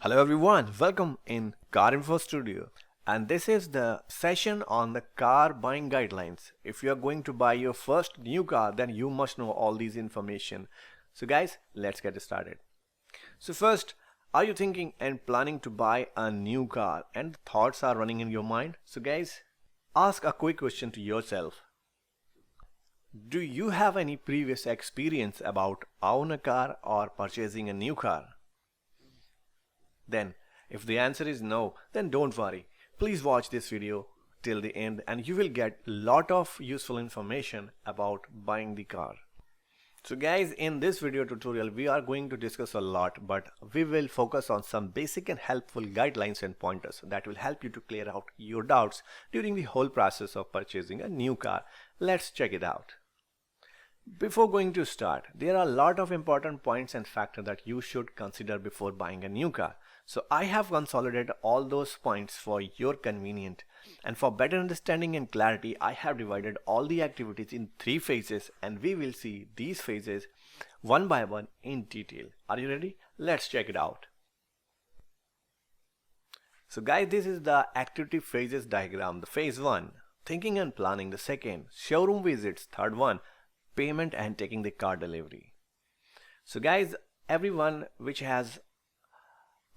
Hello everyone, welcome in Car Info Studio. And this is the session on the car buying guidelines. If you are going to buy your first new car, then you must know all these information. So guys, let's get started. So first, are you thinking and planning to buy a new car and thoughts are running in your mind? So guys, ask a quick question to yourself. Do you have any previous experience about own a car or purchasing a new car? Then, if the answer is no, then don't worry. Please watch this video till the end and you will get lot of useful information about buying the car. So guys, in this video tutorial we are going to discuss a lot, but we will focus on some basic and helpful guidelines and pointers that will help you to clear out your doubts during the whole process of purchasing a new car. Let's check it out. Before going to start, there are a lot of important points and factors that you should consider before buying a new car. So I have consolidated all those points for your convenience, and for better understanding and clarity I have divided all the activities in 3 phases and we will see these phases one by one in detail. Are you ready? Let's check it out. So guys, this is the activity phases diagram. The phase 1, thinking and planning. The second, showroom visits. Third one, payment and taking the car delivery. So guys, everyone which has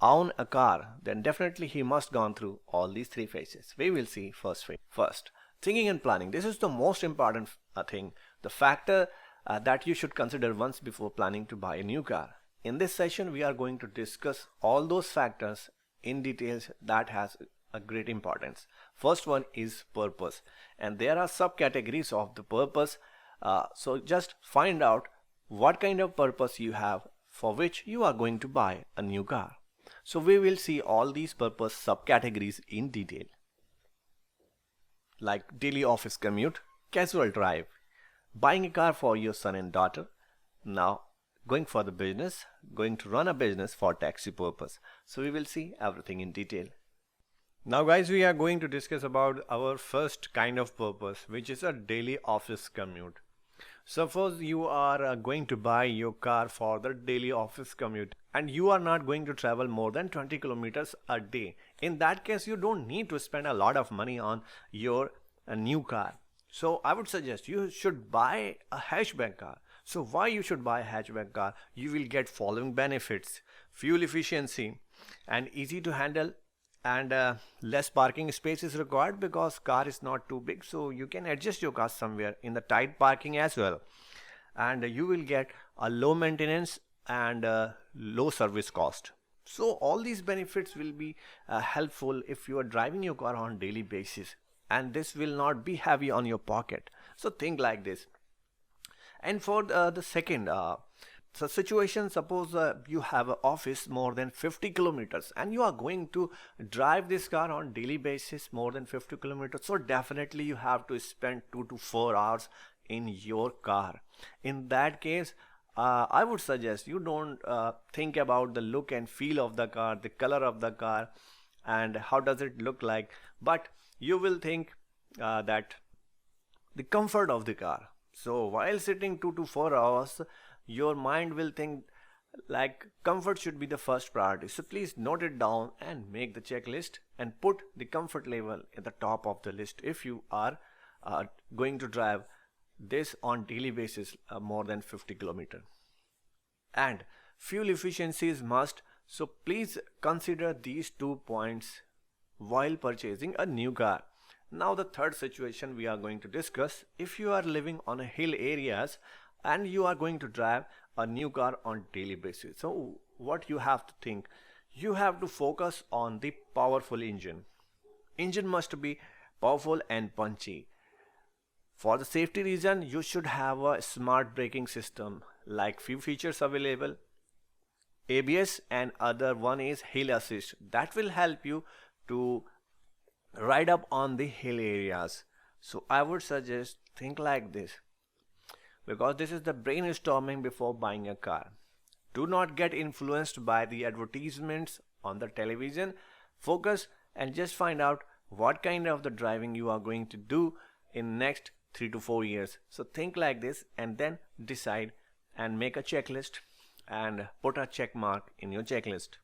own a car, then definitely he must gone through all these 3 phases. We will see first phase. First, thinking and planning. This is the most important thing, the factor that you should consider once before planning to buy a new car. In this session we are going to discuss all those factors in details that has a great importance. First one is purpose, and there are subcategories of the purpose. So just find out what kind of purpose you have for which you are going to buy a new car. So we will see all these purpose subcategories in detail, like daily office commute, casual drive, buying a car for your son and daughter, now going for the business, going to run a business for taxi purpose. So we will see everything in detail. Now guys, we are going to discuss about our first kind of purpose, which is a daily office commute. Suppose you are going to buy your car for the daily office commute and you are not going to travel more than 20 kilometers a day. In that case, you don't need to spend a lot of money on your new car. So I would suggest you should buy a hatchback car. So why you should buy a hatchback car? You will get following benefits: fuel efficiency and easy to handle, and less parking space is required because car is not too big, so you can adjust your car somewhere in the tight parking as well, and you will get a low maintenance and low service cost. So all these benefits will be helpful if you are driving your car on daily basis, and this will not be heavy on your pocket. So think like this. And for the second so situation, suppose you have an office more than 50 kilometers and you are going to drive this car on daily basis more than 50 kilometers. So definitely you have to spend 2 to 4 hours in your car. In that case, I would suggest you don't think about the look and feel of the car, the color of the car, and how does it look like, but you will think that the comfort of the car. So while sitting 2 to 4 hours, your mind will think like comfort should be the first priority. So please note it down and make the checklist and put the comfort level at the top of the list if you are going to drive this on daily basis more than 50 kilometers. And fuel efficiency is must. So please consider these 2 points while purchasing a new car. Now the third situation we are going to discuss: if you are living on a hill areas and you are going to drive a new car on daily basis. So what you have to think, you have to focus on the powerful engine. Engine must be powerful and punchy. For the safety reason, you should have a smart braking system, like few features available: ABS, and other one is hill assist. That will help you to ride up on the hill areas. So I would suggest think like this, because this is the brainstorming before buying a car. Do not get influenced by the advertisements on the television. Focus and just find out what kind of the driving you are going to do in next 3 to 4 years. So think like this and then decide and make a checklist and put a check mark in your checklist.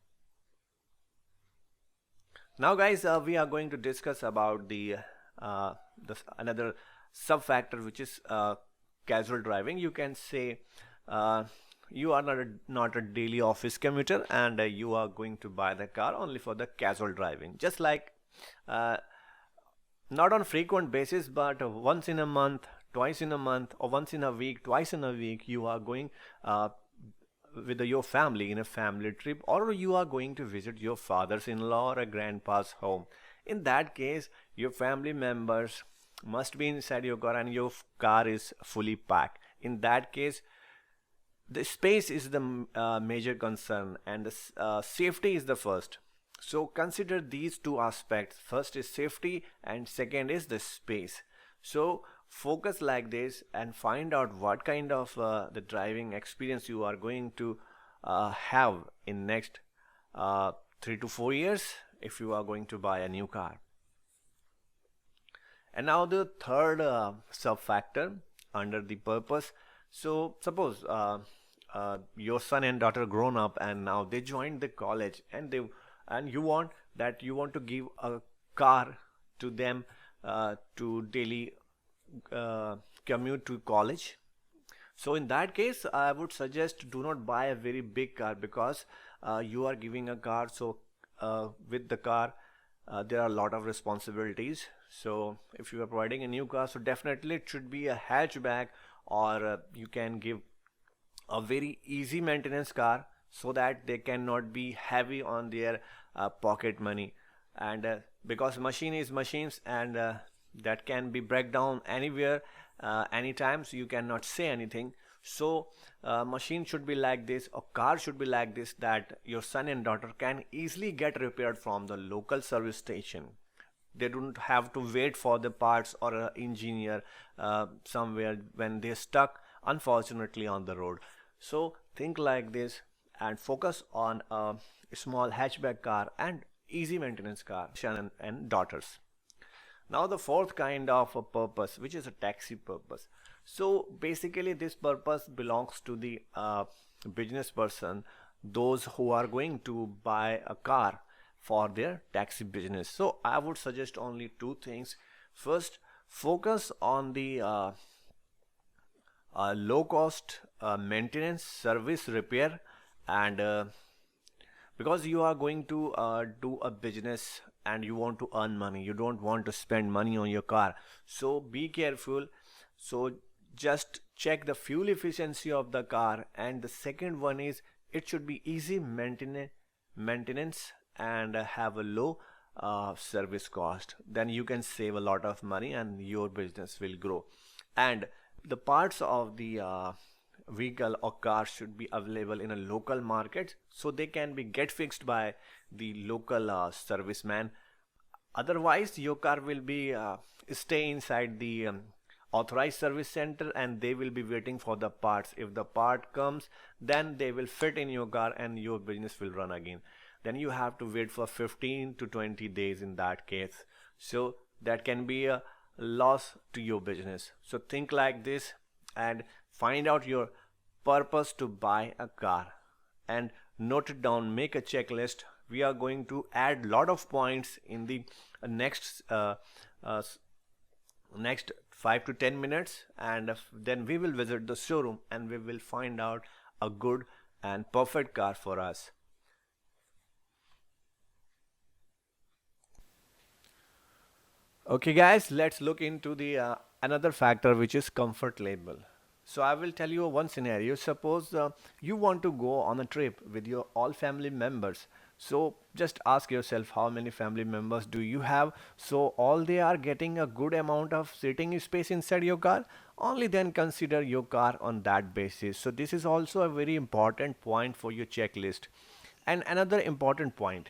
Now, guys, we are going to discuss about the another sub factor, which is casual driving. You can say uh, you are not a daily office commuter, and you are going to buy the car only for the casual driving, just like uh, not on frequent basis, but once in a month, twice in a month, or once in a week, twice in a week, you are going uh, with your family in a family trip, or you are going to visit your father's in-law or a grandpa's home. In that case, your family members must be inside your car and your car is fully packed. In that case, the space is the major concern, and the safety is the first. So consider these two aspects. First is safety and second is the space. So focus like this and find out what kind of the driving experience you are going to have in next 3 to 4 years if you are going to buy a new car. And now the third sub factor under the purpose. So suppose your son and daughter grown up and now they joined the college, and you want to give a car to them to daily commute to college. So in that case, I would suggest do not buy a very big car, because you are giving a car. So with the car, there are a lot of responsibilities. So if you are providing a new car, so definitely it should be a hatchback, or you can give a very easy maintenance car, so that they cannot be heavy on their pocket money. And because machine is machines, and that can be break down anywhere, anytime, so you cannot say anything. So machine should be like this, or car should be like this, that your son and daughter can easily get repaired from the local service station. They don't have to wait for the parts or an engineer somewhere when they're stuck unfortunately on the road. So think like this and focus on a small hatchback car and easy maintenance car, and daughters. Now the fourth kind of a purpose, which is a taxi purpose. So basically this purpose belongs to the business person, those who are going to buy a car for their taxi business. So I would suggest only two things. First, focus on the low cost maintenance, service, repair, and because you are going to do a business and you want to earn money, you don't want to spend money on your car, so be careful. So just check the fuel efficiency of the car, and the second one is it should be easy maintenance and have a low service cost. Then you can save a lot of money and your business will grow. And the parts of the vehicle or car should be available in a local market, so they can be get fixed by the local serviceman. Otherwise your car will be stay inside the authorized service center, and they will be waiting for the parts. If the part comes, then they will fit in your car and your business will run again. Then you have to wait for 15 to 20 days in that case. So that can be a loss to your business. So think like this and find out your purpose to buy a car and note it down, make a checklist. We are going to add lot of points in the next uh, next 5 to 10 minutes, and then we will visit the showroom and we will find out a good and perfect car for us. Okay, guys, let's look into the another factor, which is comfort level. So I will tell you one scenario. Suppose you want to go on a trip with your all family members. So just ask yourself how many family members do you have? So all they are getting a good amount of sitting space inside your car. Only then consider your car on that basis. So this is also a very important point for your checklist. And another important point,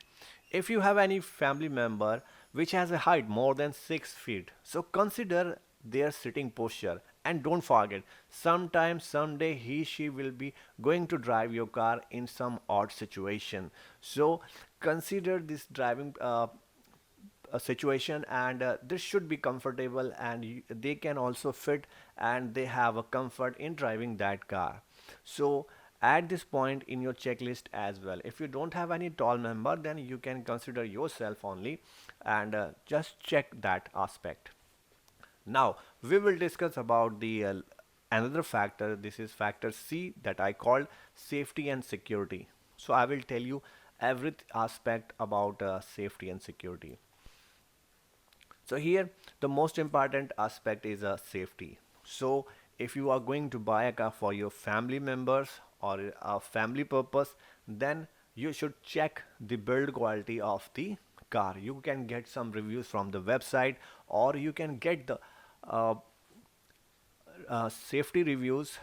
if you have any family member which has a height more than 6 feet, so consider their sitting posture, and don't forget, sometime someday she will be going to drive your car in some odd situation. So consider this driving a situation, and this should be comfortable, and they can also fit and they have a comfort in driving that car. So add this point in your checklist as well. If you don't have any tall member, then you can consider yourself only, and just check that aspect. Now we will discuss about the another factor. This is factor C, that I called safety and security. So I will tell you every aspect about safety and security. So here the most important aspect is safety. So if you are going to buy a car for your family members or a family purpose, then you should check the build quality of the car. You can get some reviews from the website, or you can get the uh, safety reviews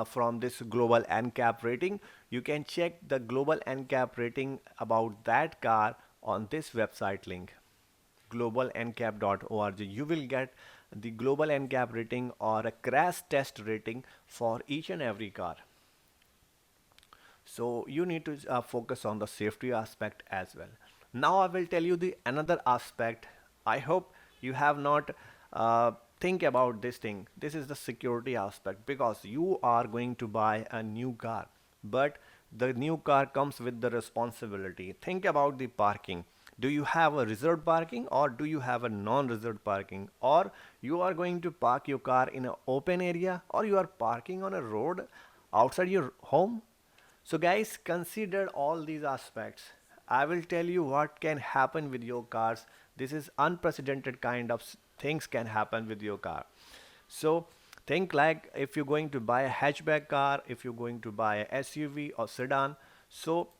from this global NCAP rating. You can check the global NCAP rating about that car on this website link, globalncap.org. You will get the global NCAP rating or a crash test rating for each and every car. So you need to focus on the safety aspect as well. Now I will tell you the another aspect. I hope you have not think about this thing. This is the security aspect, because you are going to buy a new car, but the new car comes with the responsibility. Think about the parking. Do you have a reserved parking, or do you have a non-reserved parking, or you are going to park your car in an open area, or you are parking on a road outside your home? So guys, consider all these aspects. I will tell you what can happen with your cars. This is unprecedented kind of things can happen with your car. So think like if you're going to buy a hatchback car, if you're going to buy a SUV or sedan. So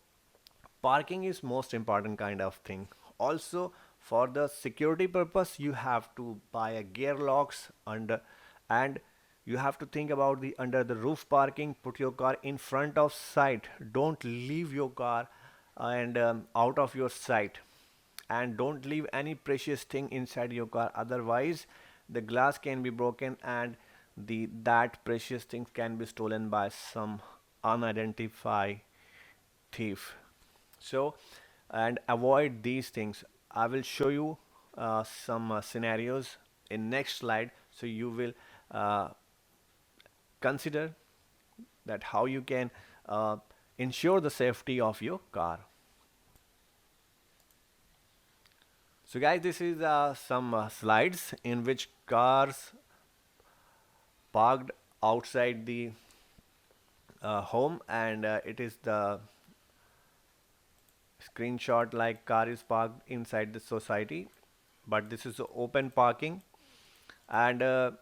parking is most important kind of thing. Also for the security purpose, you have to buy a gear locks under, and you have to think about the under the roof parking. Put your car in front of sight. Don't leave your car and out of your sight, and don't leave any precious thing inside your car, otherwise the glass can be broken and the that precious things can be stolen by some unidentified thief. So, and avoid these things. I will show you some scenarios in next slide, so you will uh, consider that how you can uh, ensure the safety of your car. So guys, this is some slides in which cars parked outside the home, and it is the screenshot like car is parked inside the society, but this is open parking. And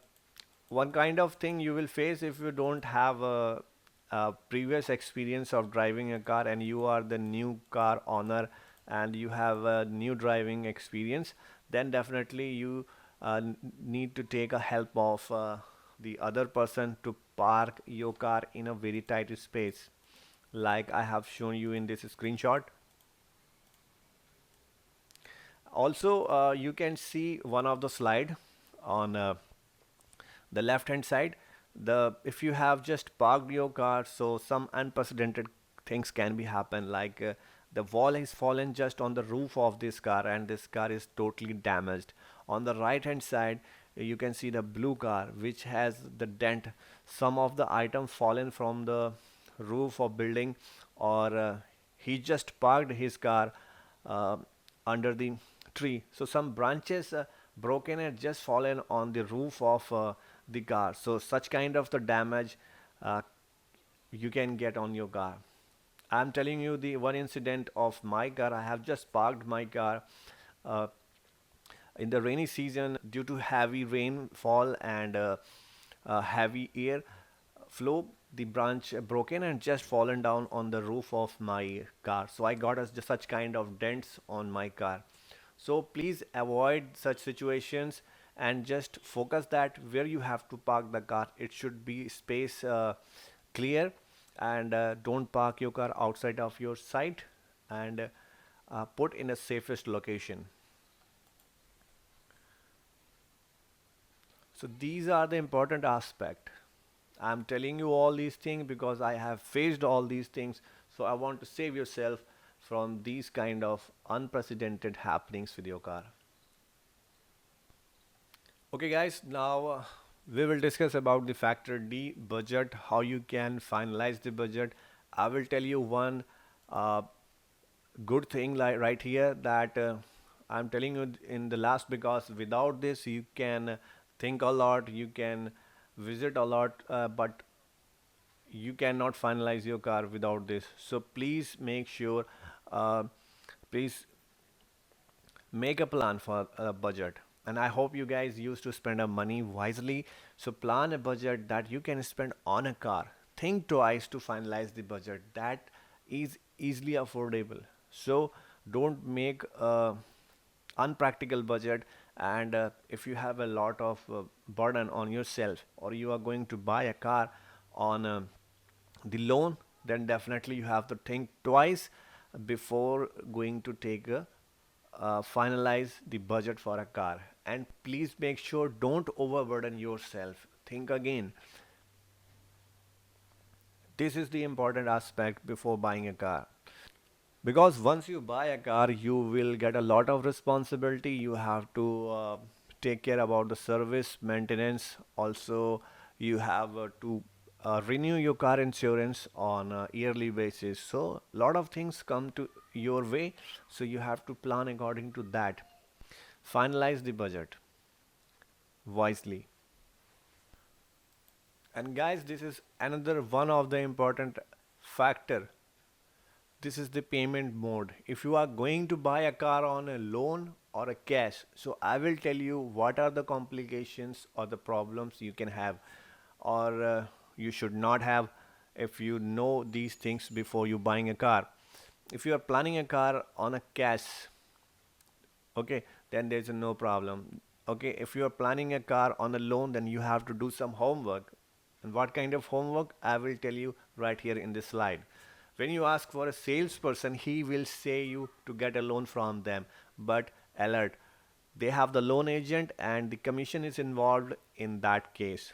one kind of thing you will face if you don't have a previous experience of driving a car, and you are the new car owner and you have a new driving experience, then definitely you need to take a help of the other person to park your car in a very tight space, like I have shown you in this screenshot. Also you can see one of the slide on the left hand side. The if you have just parked your car, so some unprecedented things can be happen, like the wall has fallen just on the roof of this car and this car is totally damaged. On the right hand side you can see the blue car which has the dent. Some of the items fallen from the roof of building, or he just parked his car uh, under the tree, so some branches broken and just fallen on the roof of the car. So such kind of the damage uh, you can get on your car. I'm telling you the one incident of my car. I have just parked my car uh, in the rainy season due to heavy rainfall and heavy air flow. The branch broken and just fallen down on the roof of my car, so I got such kind of dents on my car. So please avoid such situations and just focus that where you have to park the car, it should be space clear, and don't park your car outside of your site, and put in a safest location. So these are the important aspect. I'm telling you all these things because I have faced all these things. So I want to save yourself from these kind of unprecedented happenings with your car. Okay guys, now We will discuss about the factor D, budget, how you can finalize the budget. I will tell you one uh, good thing like right here that I'm telling you in the last, because without this you can think a lot, you can visit a lot, but you cannot finalize your car without this. So please make sure, uh, please make a plan for a budget. And I hope you guys used to spend a money wisely. So plan a budget that you can spend on a car. Think twice to finalize the budget that is easily affordable. So don't make a unpractical budget. And if you have a lot of burden on yourself, or you are going to buy a car on the loan, then definitely you have to think twice before going to take a finalize the budget for a car. And please make sure don't overburden yourself. Think again. This is the important aspect before buying a car. Because once you buy a car, you will get a lot of responsibility. You have to take care about the service, maintenance. Also, you have to renew your car insurance on a yearly basis. So, a lot of things come to your way. So, you have to plan according to that. Finalize the budget wisely. And guys, this is another one of the important factor. This is the payment mode. If you are going to buy a car on a loan or a cash, so I will tell you what are the complications or the problems you can have, or you should not have, if you know these things before you buying a car. If you are planning a car on a cash, okay, then there's no problem. Okay, if you are planning a car on a loan, then you have to do some homework. And what kind of homework, I will tell you right here in this slide. When you ask for a salesperson, he will say you to get a loan from them, but alert, they have the loan agent and the commission is involved in that case,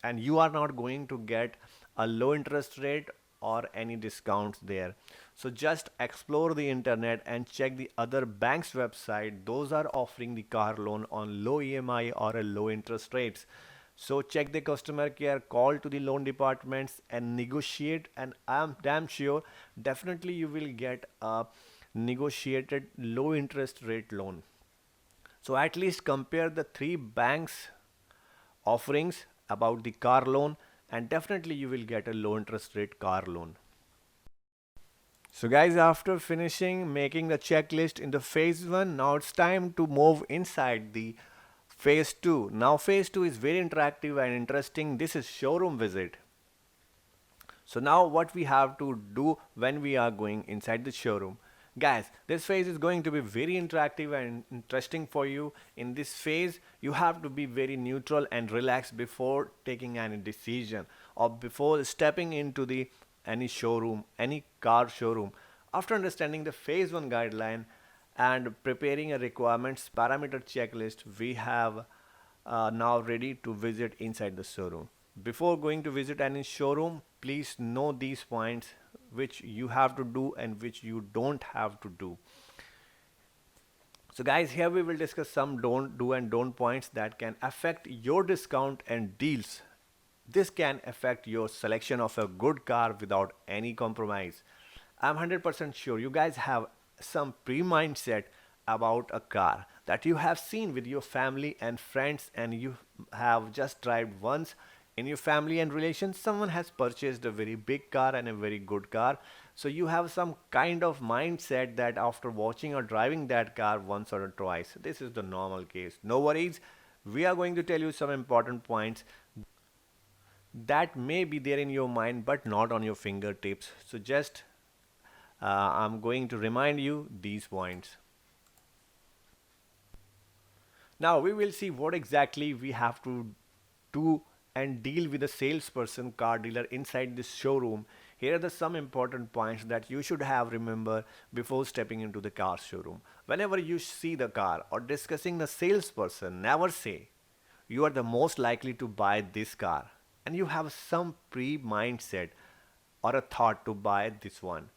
and you are not going to get a low interest rate or any discounts there. So just explore the internet and check the other banks website. Those are offering the car loan on low EMI or a low interest rates. So check the customer care, call to the loan departments and negotiate, and I'm damn sure definitely you will get a negotiated low interest rate loan. So at least compare the three banks offerings about the car loan, and definitely you will get a low interest rate car loan. So guys, after finishing making the checklist in the phase 1, now it's time to move inside the phase 2. Now phase 2 is very interactive and interesting. This is showroom visit. So now what we have to do when we are going inside the showroom. Guys, this phase is going to be very interactive and interesting for you. In this phase, you have to be very neutral and relaxed before taking any decision, or before stepping into the any showroom, any car showroom. After understanding the phase 1 guideline and preparing a requirements parameter checklist, we have now ready to visit inside the showroom. Before going to visit any showroom, please know these points which you have to do and which you don't have to do. So guys, here we will discuss some don't do and don't points that can affect your discount and deals. This can affect your selection of a good car without any compromise. I'm 100% sure you guys have some pre-mindset about a car that you have seen with your family and friends, and you have just driven once in your family and relations. Someone has purchased a very big car and a very good car, so you have some kind of mindset that after watching or driving that car once or twice, this is the normal case. No worries, we are going to tell you some important points that may be there in your mind but not on your fingertips. So just I'm going to remind you these points. Now we will see what exactly we have to do and deal with a salesperson, car dealer inside this showroom. Here are the some important points that you should have remember before stepping into the car showroom. Whenever you see the car or discussing the salesperson, never say you are the most likely to buy this car and you have some pre-mindset or a thought to buy this one.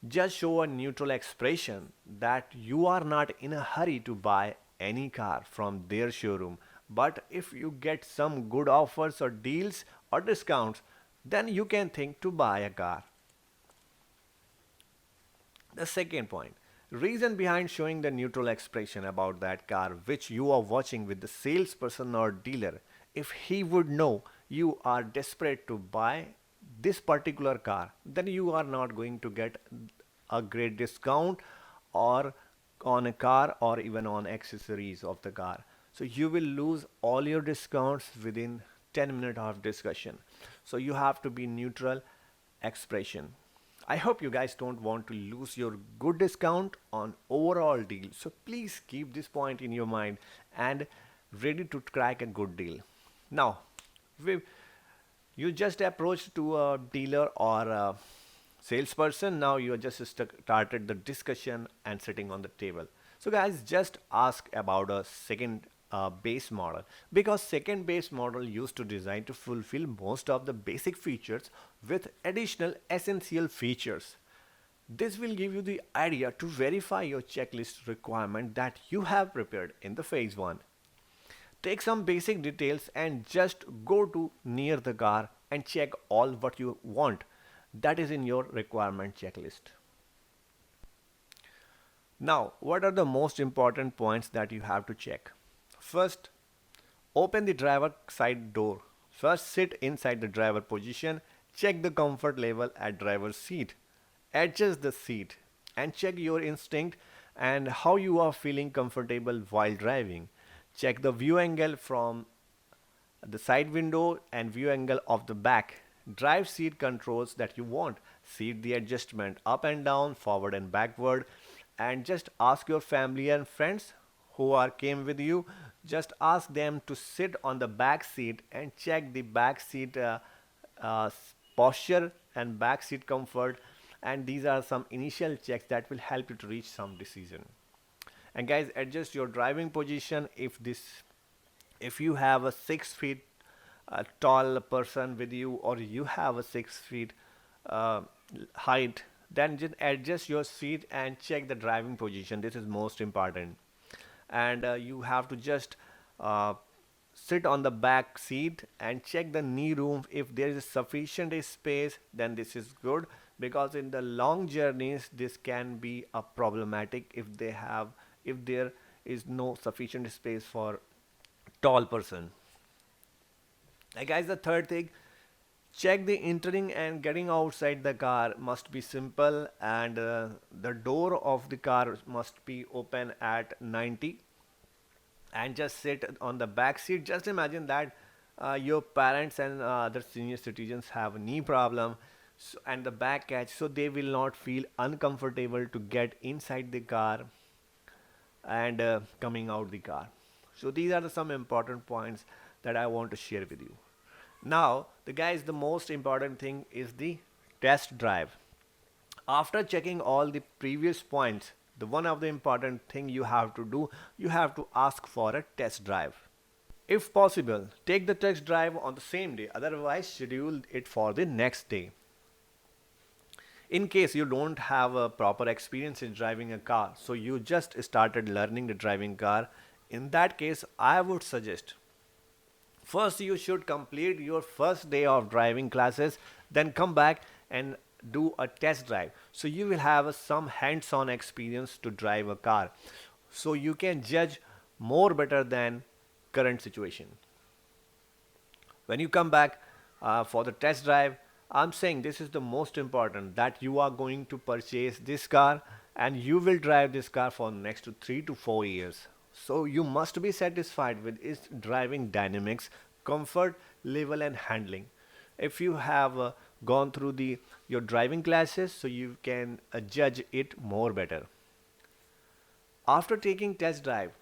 Just show a neutral expression that you are not in a hurry to buy any car from their showroom, But if you get some good offers or deals or discounts, then you can think to buy a car. The second point, reason behind showing the neutral expression about that car which you are watching with the salesperson or dealer. If he would know you are desperate to buy this particular car, then you are not going to get a great discount or on a car or even on accessories of the car. So you will lose all your discounts within 10 minutes of discussion. So you have to be neutral expression. I hope you guys don't want to lose your good discount on overall deal. So please keep this point in your mind and ready to crack a good deal. Now, we, you just approached to a dealer or a salesperson. Now you are just started the discussion and sitting on the table. So guys, just ask about a second base model, because second base model used to design to fulfill most of the basic features with additional essential features. This will give you the idea to verify your checklist requirement that you have prepared in the phase 1. Take some basic details and just go to near the car and check all what you want that is in your requirement checklist. Now, what are the most important points that you have to check? First, open the driver side door. First, sit inside the driver position, check the comfort level at driver's seat, adjust the seat, and check your instinct and how you are feeling comfortable while driving. Check the view angle from the side window and view angle of the back. Drive seat controls that you want. Seat the adjustment up and down, forward and backward, and just ask your family and friends who are came with you. Just ask them to sit on the back seat and check the back seat uh, posture and back seat comfort. And these are some initial checks that will help you to reach some decision. And guys, adjust your driving position if you have a 6 feet tall person with you, or you have a 6 feet uh, height, then just adjust your seat and check the driving position. This is most important. And you have to just uh, sit on the back seat and check the knee room. If there is sufficient space, then this is good, because in the long journeys this can be a problematic if there is no sufficient space for tall person. Guys, the third thing, check the entering and getting outside the car must be simple, and the door of the car must be open at 90, and just sit on the back seat. Just imagine that your parents and other senior citizens have a knee problem, and the back catch, so they will not feel uncomfortable to get inside the car and coming out the car. So these are some important points that I want to share with you. Now, the guys, the most important thing is the test drive. After checking all the previous points, the one of the important thing you have to do, you have to ask for a test drive. If possible, take the test drive on the same day, otherwise schedule it for the next day. In case you don't have a proper experience in driving a car, so you just started learning the driving car, in that case I would suggest, first you should complete your first day of driving classes, then come back and do a test drive, so you will have some hands-on experience to drive a car, so you can judge more better than current situation. When you come back for the test drive, I'm saying this is the most important, that you are going to purchase this car and you will drive this car for next to 3 to 4 years. So you must be satisfied with its driving dynamics, comfort level and handling. If you have gone through the your driving classes, so you can judge it more better. After taking test drive,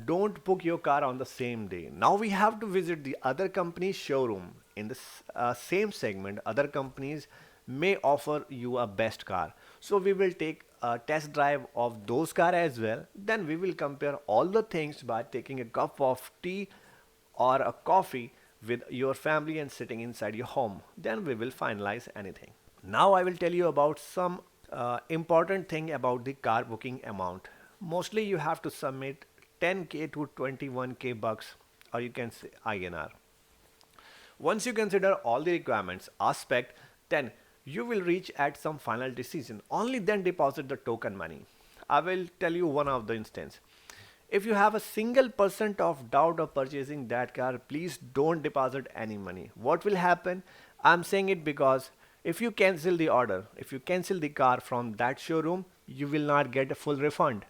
don't book your car on the same day. Now we have to visit the other company's showroom. In the same segment, other companies may offer you a best car. So we will take a test drive of those car as well. Then we will compare all the things by taking a cup of tea or a coffee with your family and sitting inside your home. Then we will finalize anything. Now I will tell you about some important thing about the car booking amount. Mostly you have to submit 10k to 21k bucks or you can say INR. Once you consider all the requirements aspect, then you will reach at some final decision. Only then deposit the token money. I will tell you one of the instance. If you have a single percent of doubt of purchasing that car, please don't deposit any money. What will happen? I'm saying it because if you cancel the order, if you cancel the car from that showroom, you will not get a full refund.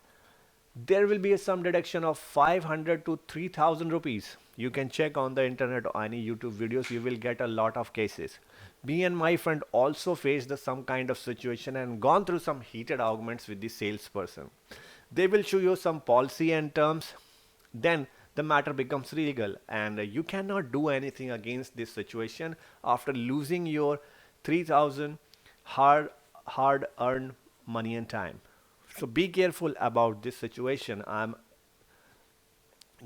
There will be some deduction of 500 to 3000 rupees. You can check on the internet or any YouTube videos, you will get a lot of cases. Me and my friend also faced some kind of situation and gone through some heated arguments with the salesperson. They will show you some policy and terms, then the matter becomes legal and you cannot do anything against this situation after losing your 3000 hard earned money and time. So be careful about this situation. I'm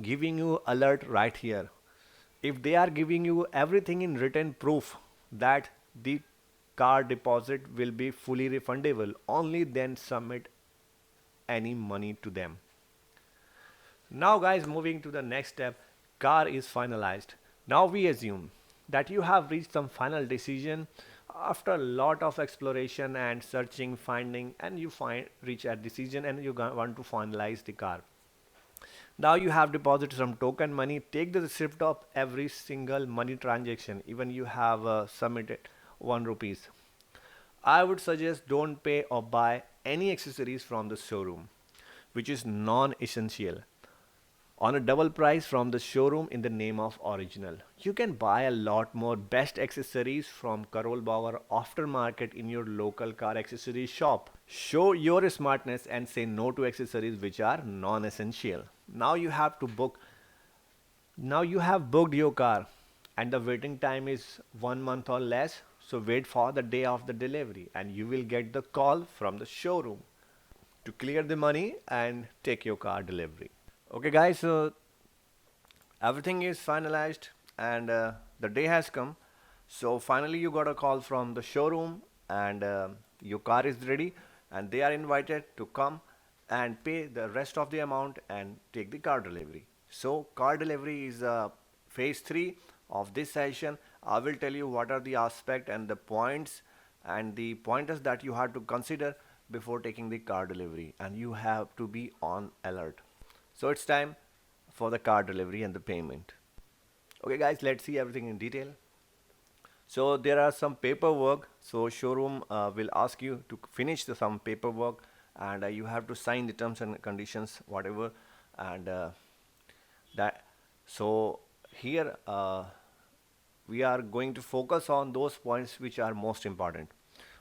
giving you alert right here. If they are giving you everything in written proof that the car deposit will be fully refundable, only then submit any money to them. Now guys, moving to the next step, car is finalized. Now we assume that you have reached some final decision after a lot of exploration and searching, finding, and you reach a decision and you want to finalize the car. Now you have deposited some token money. Take the receipt of every single money transaction, even you have submitted 1 rupees. I would suggest don't pay or buy any accessories from the showroom, which is non-essential, on a double price from the showroom in the name of original. You can buy a lot more best accessories from Karol Bauer aftermarket in your local car accessories shop. Show your smartness and say no to accessories which are non-essential. Now you have to book. Now you have booked your car and the waiting time is 1 month or less. So wait for the day of the delivery and you will get the call from the showroom to clear the money and take your car delivery. Okay guys, so everything is finalized and the day has come. So finally you got a call from the showroom and your car is ready and they are invited to come and pay the rest of the amount and take the car delivery. So car delivery is phase 3 of this session. I will tell you what are the aspect and the points and the pointers that you have to consider before taking the car delivery, and you have to be on alert. So it's time for the car delivery and the payment. Okay guys, let's see everything in detail. So there are some paperwork. So showroom will ask you to finish some paperwork and you have to sign the terms and conditions, whatever. And that. So here we are going to focus on those points which are most important.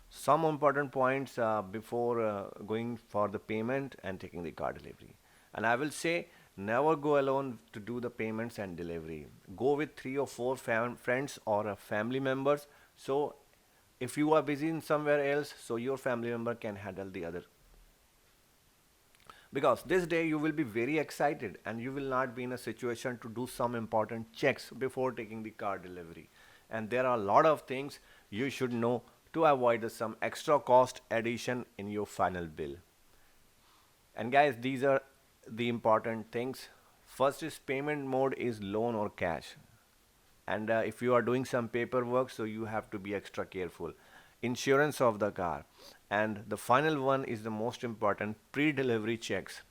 Some important points before going for the payment and taking the car delivery. And I will say never go alone to do the payments and delivery. Go with 3 or 4 friends or family members. So if you are busy in somewhere else, so your family member can handle the other. Because this day you will be very excited and you will not be in a situation to do some important checks before taking the car delivery. And there are a lot of things you should know to avoid some extra cost addition in your final bill. And guys, these are the important things. First is payment mode is loan or cash. And if you are doing some paperwork, so you have to be extra careful. Insurance of the car. And the final one is the most important, pre-delivery checks.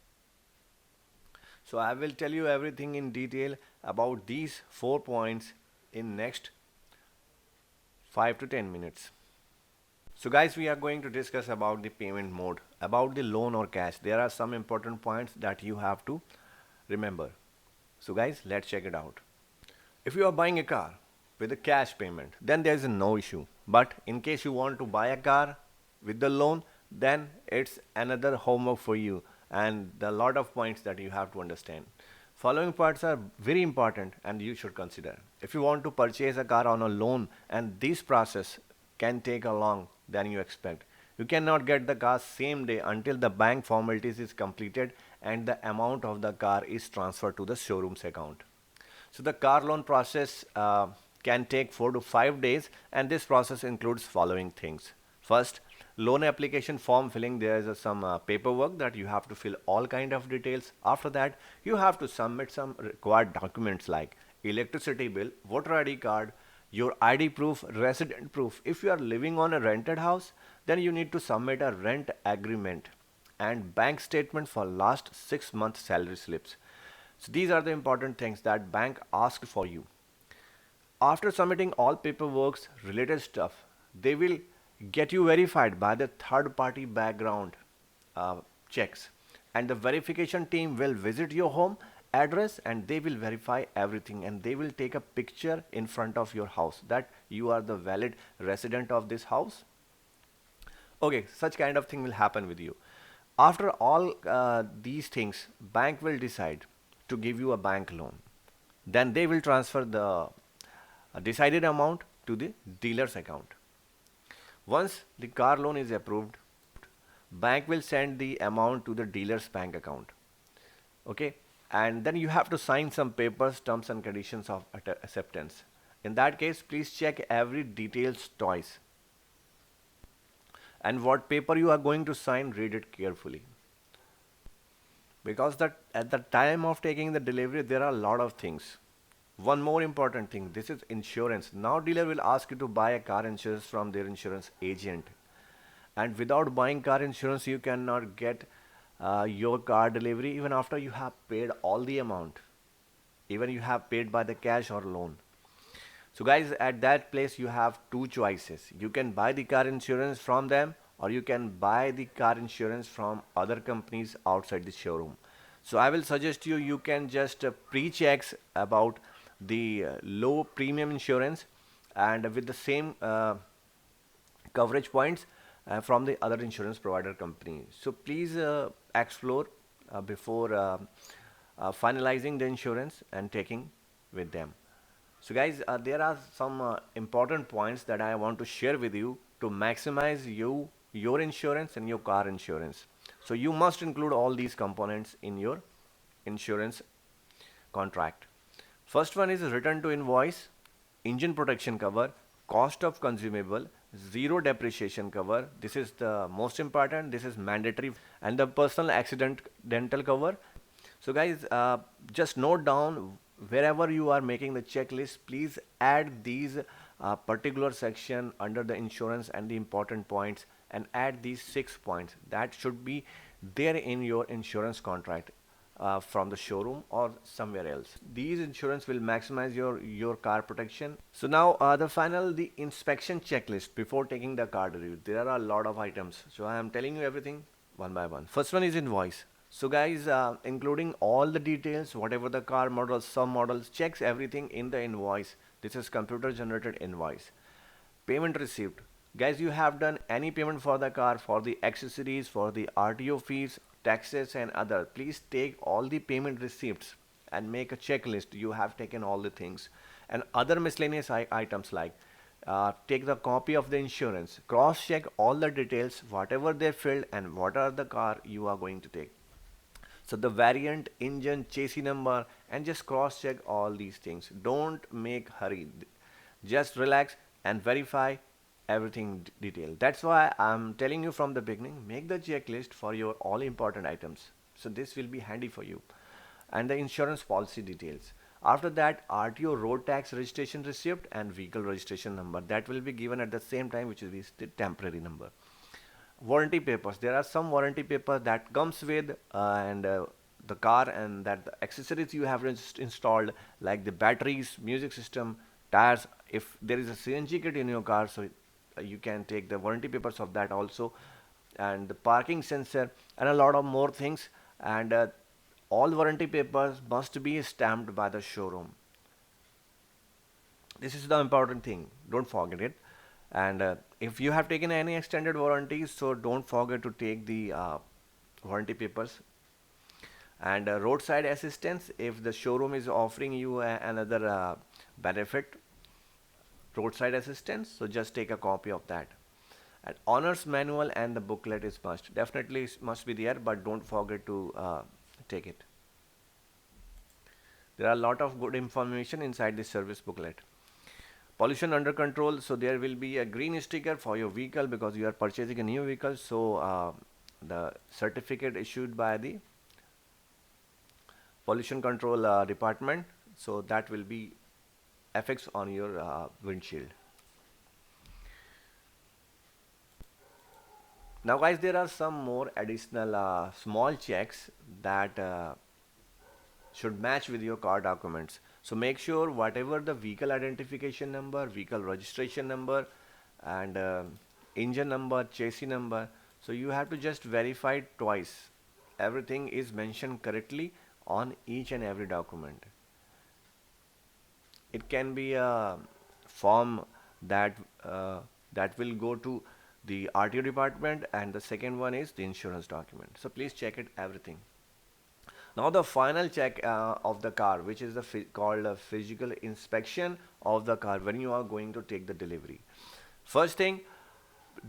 So I will tell you everything in detail about these 4 points in next 5 to 10 minutes. So guys, we are going to discuss about the payment mode, about the loan or cash. There are some important points that you have to remember. So guys, let's check it out. If you are buying a car with a cash payment, then there is no issue. But in case you want to buy a car with the loan, then it's another homework for you and a lot of points that you have to understand. Following parts are very important and you should consider. If you want to purchase a car on a loan, and this process can take a long than you expect. You cannot get the car same day until the bank formalities is completed and the amount of the car is transferred to the showroom's account. So the car loan process can take 4 to 5 days, and this process includes following things. First, Loan application form filling, there is some paperwork that you have to fill all kind of details. After that, you have to submit some required documents like electricity bill, voter ID card, your ID proof, resident proof. If you are living on a rented house, then you need to submit a rent agreement and bank statement for last 6 months salary slips. So these are the important things that bank asked for you. After submitting all paperwork related stuff, they will get you verified by the third party background checks, and the verification team will visit your home address and they will verify everything, and they will take a picture in front of your house that you are the valid resident of this house. Okay, such kind of thing will happen with you. After all these things, bank will decide to give you a bank loan. Then they will transfer the decided amount to the dealer's account. Once the car loan is approved, bank will send the amount to the dealer's bank account. Okay, and then you have to sign some papers, terms and conditions of acceptance. In that case, please check every details twice, and what paper you are going to sign, read it carefully, because that at the time of taking the delivery there are a lot of things. One more important thing, this is insurance. Now dealer will ask you to buy a car insurance from their insurance agent, and without buying car insurance you cannot get your car delivery even after you have paid all the amount, even you have paid by the cash or loan. So guys, at that place you have two choices. You can buy the car insurance from them, or you can buy the car insurance from other companies outside the showroom. So I will suggest you, you can just pre-checks about the low premium insurance and with the same coverage points from the other insurance provider company. So please explore before finalizing the insurance and taking with them. So guys, there are some important points that I want to share with you to maximize your insurance and your car insurance. So you must include all these components in your insurance contract. First one is return to invoice, engine protection cover, cost of consumable, zero depreciation cover. This is the most important. This is mandatory, and the personal accident dental cover. So guys, just note down wherever you are making the checklist, please add these particular section under the insurance and the important points, and add these 6 points that should be there in your insurance contract from the showroom or somewhere else. These insurance will maximize your car protection. So now the inspection checklist before taking the car delivery. There are a lot of items, so I am telling you everything one by one. First one is invoice. So guys, including all the details, whatever the car models, some models, checks everything in the invoice. This is computer generated invoice. Payment received. Guys, you have done any payment for the car, for the accessories, for the RTO fees, taxes and other. Please take all the payment receipts and make a checklist. You have taken all the things. And other miscellaneous items like take the copy of the insurance, cross check all the details, whatever they filled and what are the car you are going to take. So the variant, engine, chassis number, and just cross check all these things. Don't make hurry. Just relax and verify everything detailed. That's why I'm telling you from the beginning, make the checklist for your all important items. So this will be handy for you. And the insurance policy details. After that, RTO road tax registration receipt and vehicle registration number. That will be given at the same time, which is the temporary number. Warranty papers. There are some warranty papers that comes with and the car, and that the accessories you have installed, like the batteries, music system, tires. If there is a CNG kit in your car, so you can take the warranty papers of that also, and the parking sensor and a lot of more things. And all warranty papers must be stamped by the showroom. This is the important thing, don't forget it. And if you have taken any extended warranties, so don't forget to take the warranty papers. And roadside assistance, if the showroom is offering you another benefit, roadside assistance, so just take a copy of that. And owner's manual and the booklet is must, definitely must be there, but don't forget to take it. There are a lot of good information inside the service booklet. Pollution under control, so there will be a green sticker for your vehicle because you are purchasing a new vehicle. So the certificate issued by the pollution control department, so that will be effects on your windshield. Now guys, there are some more additional small checks that should match with your car documents. So make sure whatever the vehicle identification number, vehicle registration number, and engine number, chassis number, so you have to just verify it twice. Everything is mentioned correctly on each and every document. It can be a form that that will go to the RTO department, and the second one is the insurance document. So please check it everything. Now the final check of the car, which is the called a physical inspection of the car when you are going to take the delivery. First thing,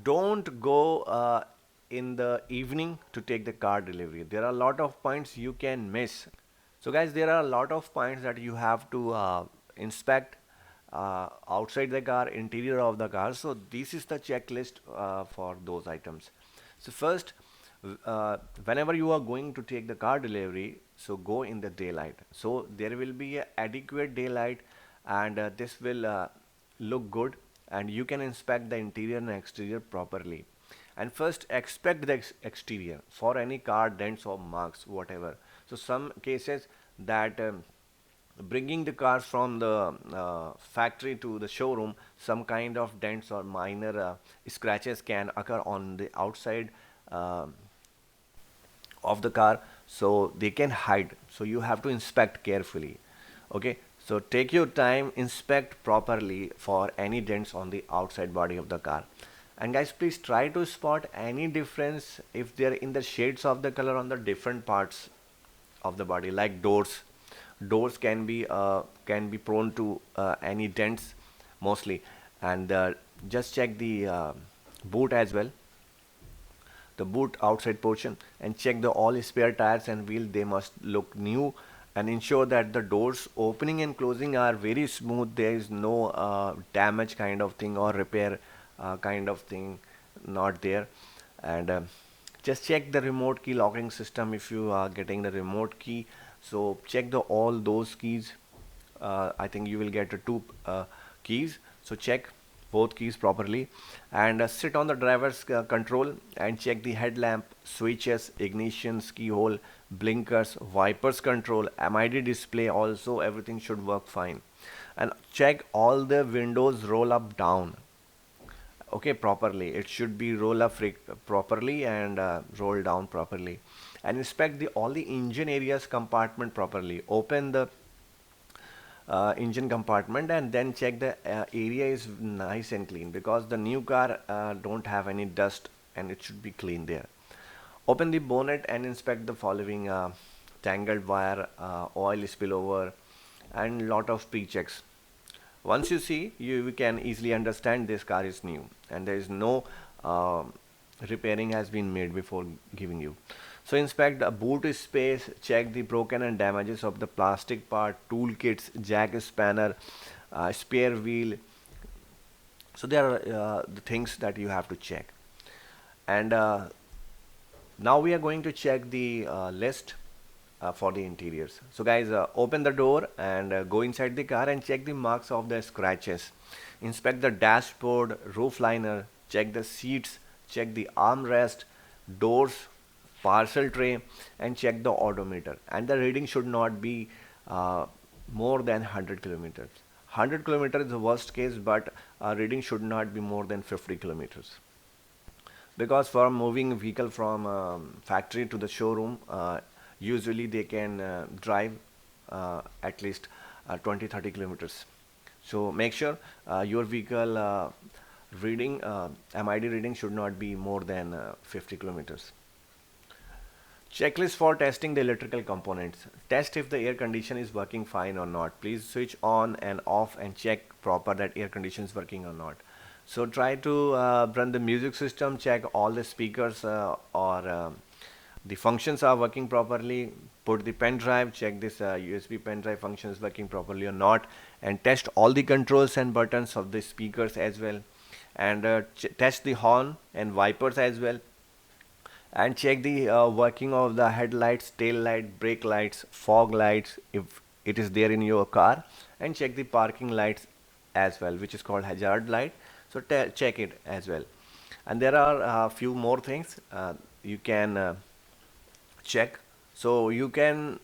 don't go in the evening to take the car delivery. There are a lot of points you can miss. So guys, there are a lot of points that you have to inspect outside the car, interior of the car. So this is the checklist for those items. So first, whenever you are going to take the car delivery, so go in the daylight. So there will be a adequate daylight, and this will look good, and you can inspect the interior and exterior properly. And first, expect the exterior for any car dents or marks, whatever. So some cases that bringing the cars from the factory to the showroom, some kind of dents or minor scratches can occur on the outside of the car, so they can hide. So you have to inspect carefully. Okay, so take your time, inspect properly for any dents on the outside body of the car. And guys, please try to spot any difference if they're in the shades of the color on the different parts of the body, like doors can be prone to any dents mostly. And just check the boot as well, the boot outside portion, and check the all spare tires and wheel. They must look new, and ensure that the doors opening and closing are very smooth. There is no damage kind of thing or repair kind of thing not there. And just check the remote key locking system if you are getting the remote key. So check the all those keys. I think you will get the two keys, so check both keys properly. And sit on the driver's control and check the headlamp, switches, ignitions, keyhole, blinkers, wipers control, MID display. Also everything should work fine. And check all the windows roll up down, okay, properly. It should be roll up properly, and roll down properly. And inspect the all the engine areas compartment properly. Open the engine compartment and then check the area is nice and clean, because the new car don't have any dust, and it should be clean there. Open the bonnet and inspect the following: tangled wire, oil spillover, and lot of pre-checks. Once you see, you can easily understand this car is new and there is no repairing has been made before giving you. So inspect the boot space, check the broken and damages of the plastic part, tool kits, jack spanner, spare wheel. So there are the things that you have to check. And now we are going to check the list for the interiors. So guys, open the door and go inside the car and check the marks of the scratches. Inspect the dashboard, roof liner, check the seats, check the armrest, doors, parcel tray, and check the odometer. And the reading should not be more than 100 kilometers. 100 kilometers is the worst case, but reading should not be more than 50 kilometers. Because for moving vehicle from factory to the showroom, usually they can drive at least 20-30 kilometers. So make sure your vehicle reading, MID reading should not be more than 50 kilometers. Checklist for testing the electrical components. Test if the air condition is working fine or not. Please switch on and off and check proper that air condition is working or not. So try to run the music system, check all the speakers or the functions are working properly. Put the pen drive, check this USB pen drive function is working properly or not, and test all the controls and buttons of the speakers as well, and test the horn and wipers as well, and check the working of the headlights, tail light, brake lights, fog lights if it is there in your car, and check the parking lights as well, which is called hazard light. So check it as well. And there are a few more things you can check. So you can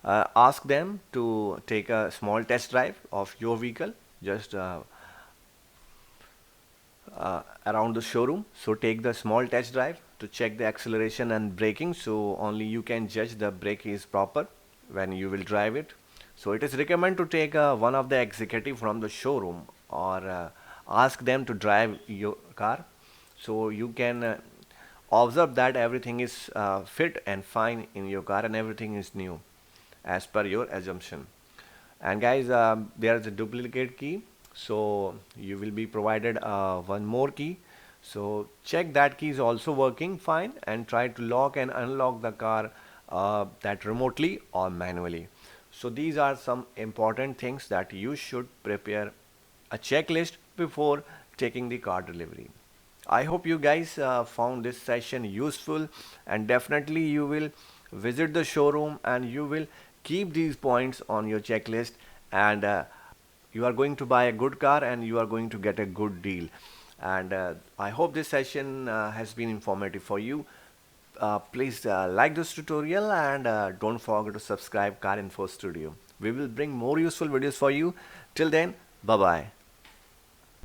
ask them to take a small test drive of your vehicle, just around the showroom. So take the small test drive to check the acceleration and braking, so only you can judge the brake is proper when you will drive it. So it is recommended to take one of the executive from the showroom, or ask them to drive your car, so you can observe that everything is fit and fine in your car and everything is new as per your assumption. And guys, there is a duplicate key, so you will be provided one more key. So check that key is also working fine, and try to lock and unlock the car, that remotely or manually. So these are some important things that you should prepare a checklist before taking the car delivery. I hope you guys found this session useful, and definitely you will visit the showroom and you will keep these points on your checklist, and you are going to buy a good car and you are going to get a good deal. And I hope this session has been informative for you. Please like this tutorial, and don't forget to subscribe Car Info Studio. We will bring more useful videos for you. Till then, bye bye.